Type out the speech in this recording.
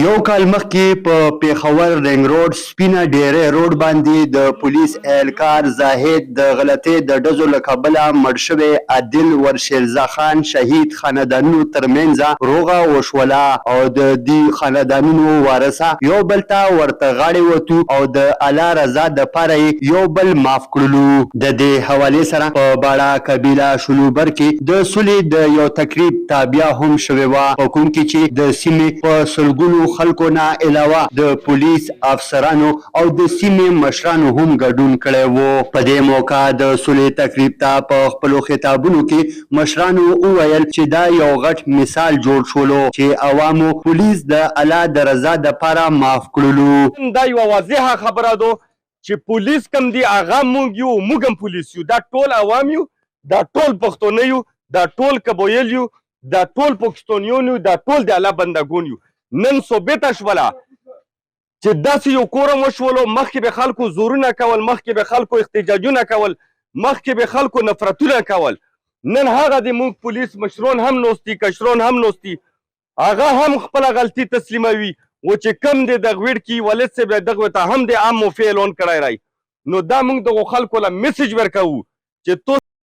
یو کال مخکې په پیښور رنګ روډ سپینه ډیری روډ باندې د پولیس اهلکار زاهد د غلطۍ د ډزو له کبله مړ شوی عادل ورشیرزا خان شهید خاندانونو ترمنځ روغه وشوله او د دې خاندانونو وارثه یو بل ته ورته غاړې وتو او د الله رضا دپاره یې یو بل معاف کړلو. د دې حوالې سره په باړه قبیله شلوبر کې د سولې د یو تقریب تابیا هم شوې وه، په کوم کې چې د سیمې په سلګونو خلکو نه علاوه د پولیس افسرانو او د سیمې مشرانو هم ګډون کړی و. په دې موقع د سولې تقریب ته په خپلو خطابونو کې مشرانو وویل چې دا یو غټ مثال جوړ شولو چې عوامو پولیس د الله د رضا دپاره معاف کړلو. دا یوه واضحه خبره ده چې پولیس کم دی هغه موږ یو، موږ هم پولیس یو، دا ټول عوام یو، دا ټول پښتانه یو، دا ټول قبایل یو، دا ټول پاکستانیان یو، دا ټول د الله بندګان یو. نن ثابته شوله چې داسې یو کورم وشولو، مخکې به خلکو زورونه کول، مخکې به خلکو احتجاجونه کول، مخکې به خلکو نفرتونه کول. نن هغه د موږ پولیس مشران هم نوستي، کشران هم نوستي، هغه هم خپله غلطي تسلیموي و چې کم دی دغه ویډ کې ولید صاحب دغه ته هم د عام موفي اعلان کړی رای. نو دا موږ دغو خلکو له میسج ورکوو چې